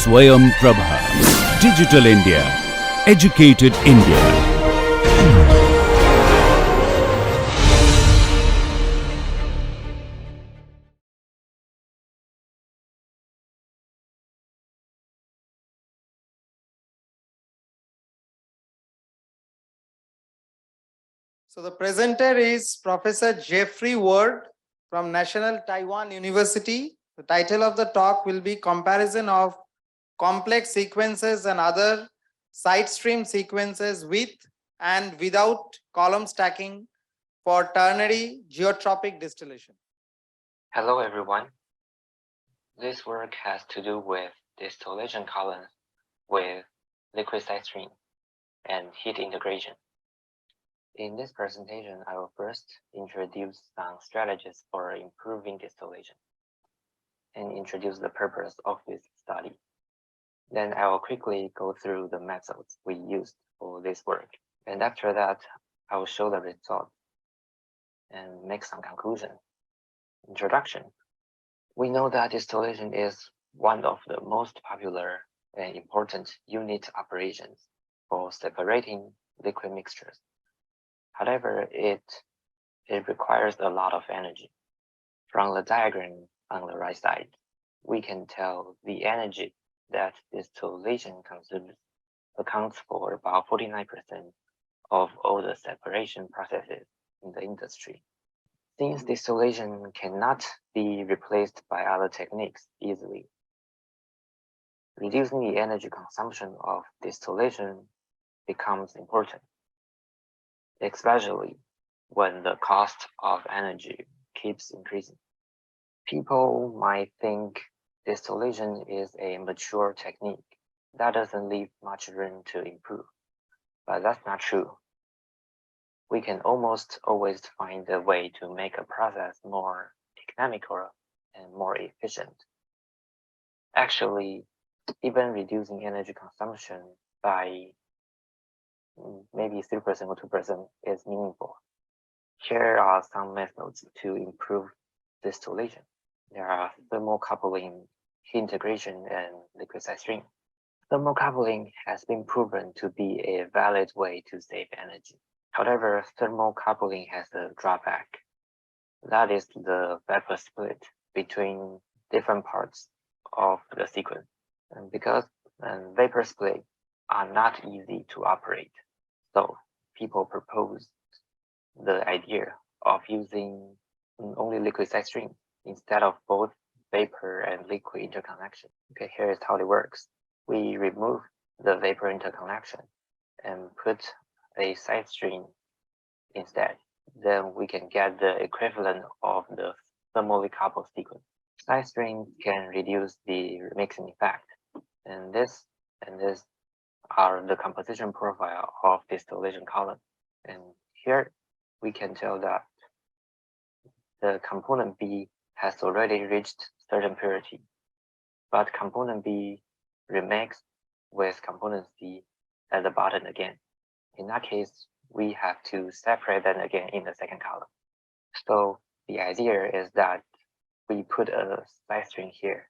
Swayam Prabha. Digital India. Educated India. So the presenter is Professor Jeffrey Ward from National Taiwan University. The title of the talk will be Comparison of Complex Sequences and Other Side Stream Sequences with and Without Column Stacking for Ternary Geotropic Distillation. Hello everyone. This work has to do with distillation columns with liquid side stream and heat integration. In this presentation, I will first introduce some strategies for improving distillation and introduce the purpose of this study. Then I will quickly go through the methods we used for this work. And after that, I will show the results and make some conclusion. Introduction. We know that distillation is one of the most popular and important unit operations for separating liquid mixtures. However, it requires a lot of energy. From the diagram on the right side, we can tell the energy that distillation consumes accounts for about 49% of all the separation processes in the industry. Since distillation cannot be replaced by other techniques easily, reducing the energy consumption of distillation becomes important, especially when the cost of energy keeps increasing. People might think distillation is a mature technique that doesn't leave much room to improve, but that's not true. We can almost always find a way to make a process more economical and more efficient. Actually, even reducing energy consumption by maybe 3% or 2% is meaningful. Here are some methods to improve distillation. There are thermocoupling, heat integration, and liquid side stream. Thermocoupling has been proven to be a valid way to save energy. However, thermocoupling has a drawback. That is the vapor split between different parts of the sequence. And because vapor split are not easy to operate, so people proposed the idea of using only liquid side stream instead of both vapor and liquid interconnection. Okay, here is how it works. We remove the vapor interconnection and put a side stream instead. Then we can get the equivalent of the thermally coupled sequence. Side stream can reduce the remixing effect, and this are the composition profile of distillation column. And here we can tell that the component B has already reached certain purity, but component B remixed with component C at the bottom again. In that case, we have to separate them again in the second column. So the idea is that we put a side stream here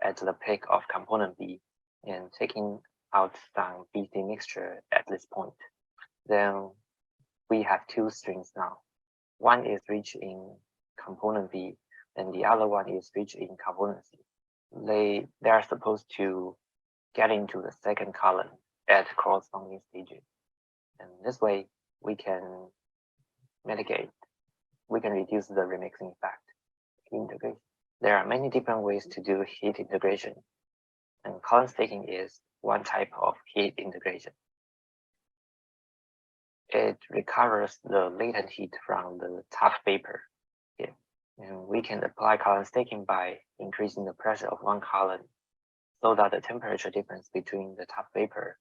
at the peak of component B and taking out some BC mixture at this point. Then we have two streams now. One is reached in component B and the other one is reached in component C. They are supposed to get into the second column at corresponding stages. And this way we can reduce the remixing effect. Heat integration. There are many different ways to do heat integration, and column staking is one type of heat integration. It recovers the latent heat from the top vapor here. And we can apply column staking by increasing the pressure of one column so that the temperature difference between the top vapor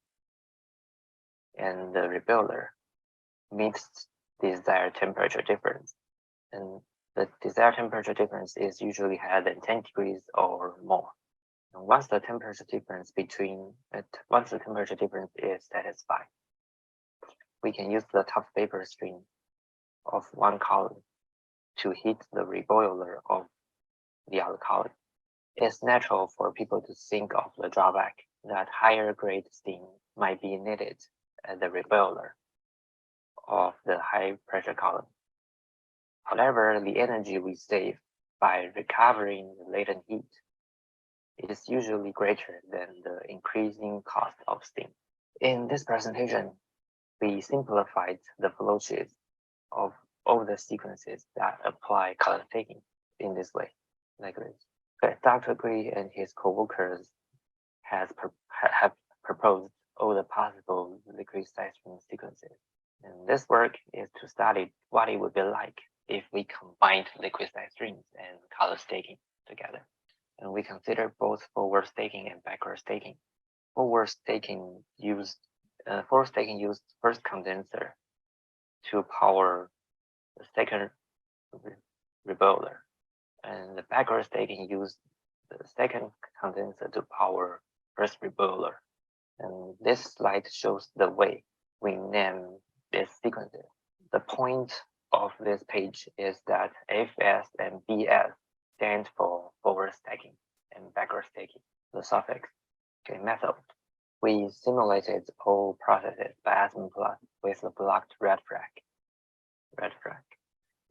and the rebuilder meets the desired temperature difference. And the desired temperature difference is usually higher than 10 degrees or more. And once the temperature difference is satisfied, we can use the top vapor stream of one column to heat the reboiler of the other column. it's natural for people to think of the drawback that higher grade steam might be needed at the reboiler of the high pressure column. However, the energy we save by recovering the latent heat is usually greater than the increasing cost of steam. In this presentation, we simplified the flowchart of all the sequences that apply column taking in this way, like this. Okay, Dr. Gui and his co-workers have proposed all the possible liquid side stream sequences. And this work is to study what it would be like if we combined liquid side streams and column staking together. And we consider both forward staking and backward staking. Forward staking used first condenser to power the second reboiler, and the backward staking used the second condenser to power first reboiler. And this slide shows the way we name these sequences. The point of this page is that FS and BS stand for forward stacking and backward stacking, the suffix. Okay, method. We simulated all processes by Asiam with the blocked red flag.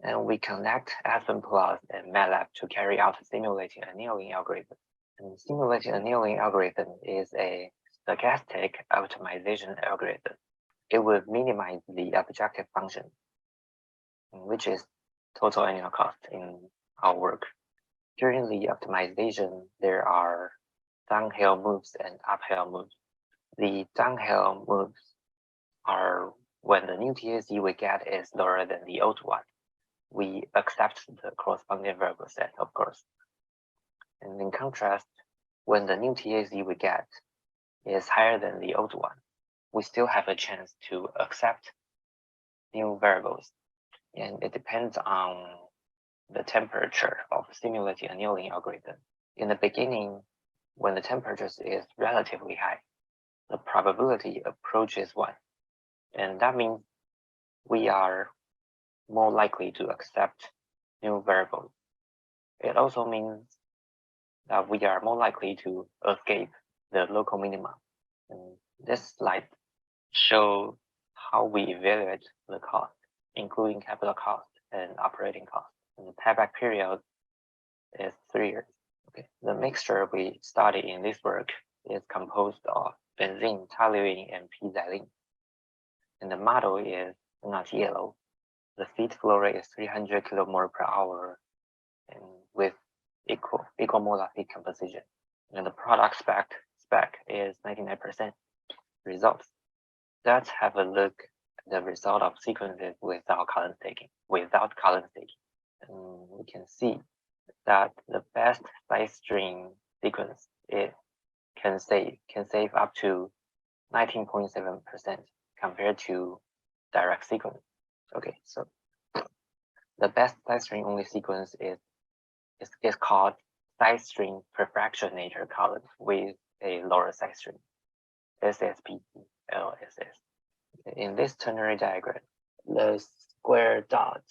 And we connect Asiam and MATLAB to carry out simulating annealing algorithm. And simulating annealing algorithm is a stochastic optimization algorithm. It will minimize the objective function, which is total annual cost in our work. During the optimization, there are downhill moves and uphill moves. The downhill moves are when the new TAC we get is lower than the old one. We accept the corresponding variable set, of course. And in contrast, when the new TAC we get is higher than the old one, we still have a chance to accept new variables. And it depends on the temperature of simulating annealing algorithm. In the beginning, when the temperature is relatively high, the probability approaches 1. And that means we are more likely to accept new variables. It also means that we are more likely to escape the local minima. And this slide shows how we evaluate the cost, including capital cost and operating cost. And the payback period is 3 years. Okay. The mixture we study in this work is composed of benzene, toluene, and p-xylene. And the model is not yellow. The feed flow rate is 300 kilomole per hour and with equal molar feed composition. And the product spec is 99%. Results. Let's have a look at the result of sequences without column staking. And we can see that the best side stream sequence can save up to 19.7% compared to direct sequence. Okay, so the best side stream only sequence is called side stream perfractionator column with a lower side stream, SSPT, LSS. In this ternary diagram, the square dot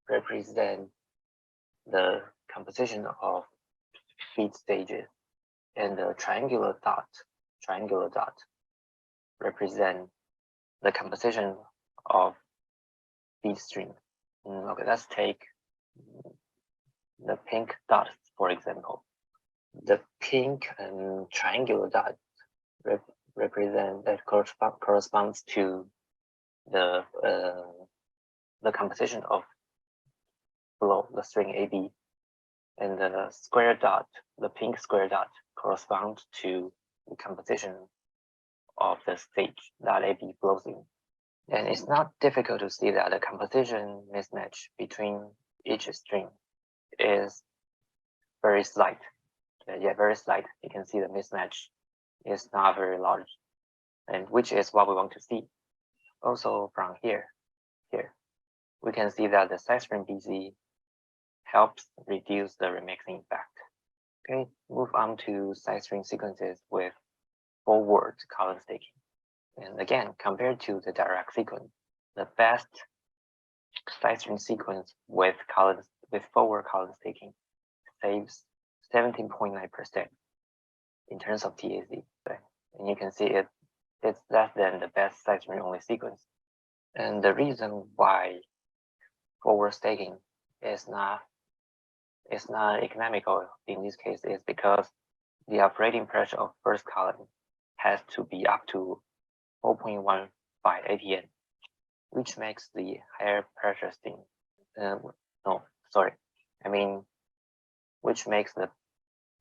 represents the composition of feed stages, and the triangular dot represent the composition of feed stream. Okay, let's take the pink dot, for example. The pink and triangular dot represent that corresponds to the composition of flow, the string AB, and the square dot, the pink square dot, corresponds to the composition of the stage that AB flows in. And it's not difficult to see that the composition mismatch between each string is very slight. Very slight. You can see the mismatch is not very large, and which is what we want to see. Also from here, we can see that the side stream BC helps reduce the remixing effect. Okay, move on to side stream sequences with forward column staking. And again, compared to the direct sequence, the best side stream sequence with forward column staking saves 17.9% in terms of TAC. And you can see it's less than the best side string only sequence. And the reason why forward staking is not economical in this case is because the operating pressure of first column has to be up to 4.15 atm, which makes the higher pressure sting. Which makes the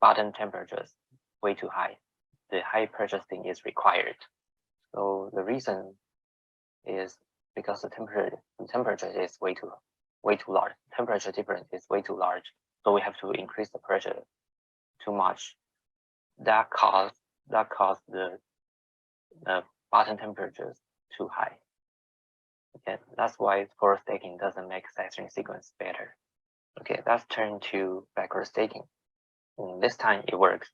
bottom temperatures way too high. The high pressure sting is required. So the reason is because the temperature is way too large. Temperature difference is way too large. So we have to increase the pressure too much. That caused the bottom temperatures too high. Okay, that's why forward staking doesn't make side string sequence better. Okay, let's turn to backward staking. This time it works.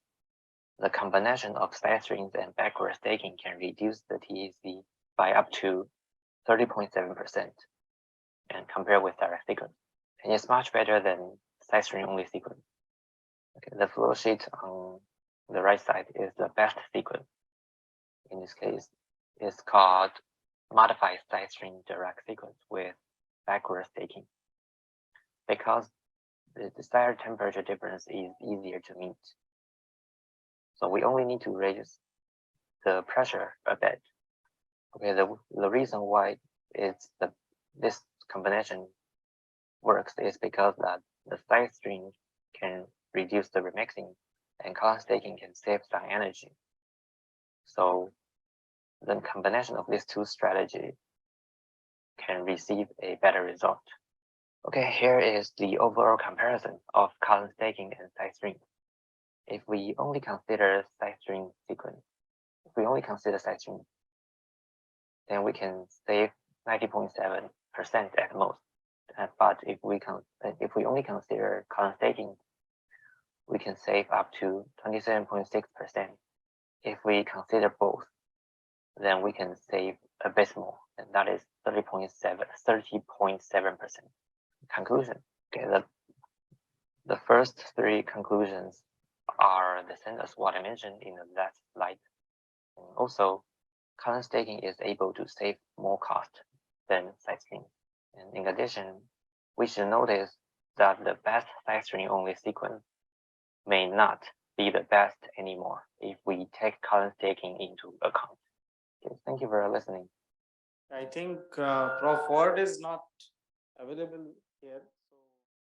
The combination of side strings and backward staking can reduce the TAC by up to 30.7% and compare with direct sequence. And it's much better than side string only sequence. Okay, the flow sheet on the right side is the best sequence. In this case, it's called modified side string direct sequence with backward staking, because the desired temperature difference is easier to meet. So we only need to raise the pressure a bit. Okay, the reason why this combination works is because that the side string can reduce the remixing and column staking can save some energy. So the combination of these two strategies can receive a better result. Okay, here is the overall comparison of column staking and side string. If we only consider side string sequence, then we can save 90.7% at most. But if we only consider column staking, we can save up to 27.6%. If we consider both, then we can save a bit more, and that is 30.7%. Conclusion. Okay, the first three conclusions are the same as what I mentioned in the last slide. And also, column staking is able to save more cost than side string. And in addition, we should notice that the best side string only sequence may not be the best anymore if we take column staking into account. Okay, thank you for listening. I think Prof. Ward is not available here.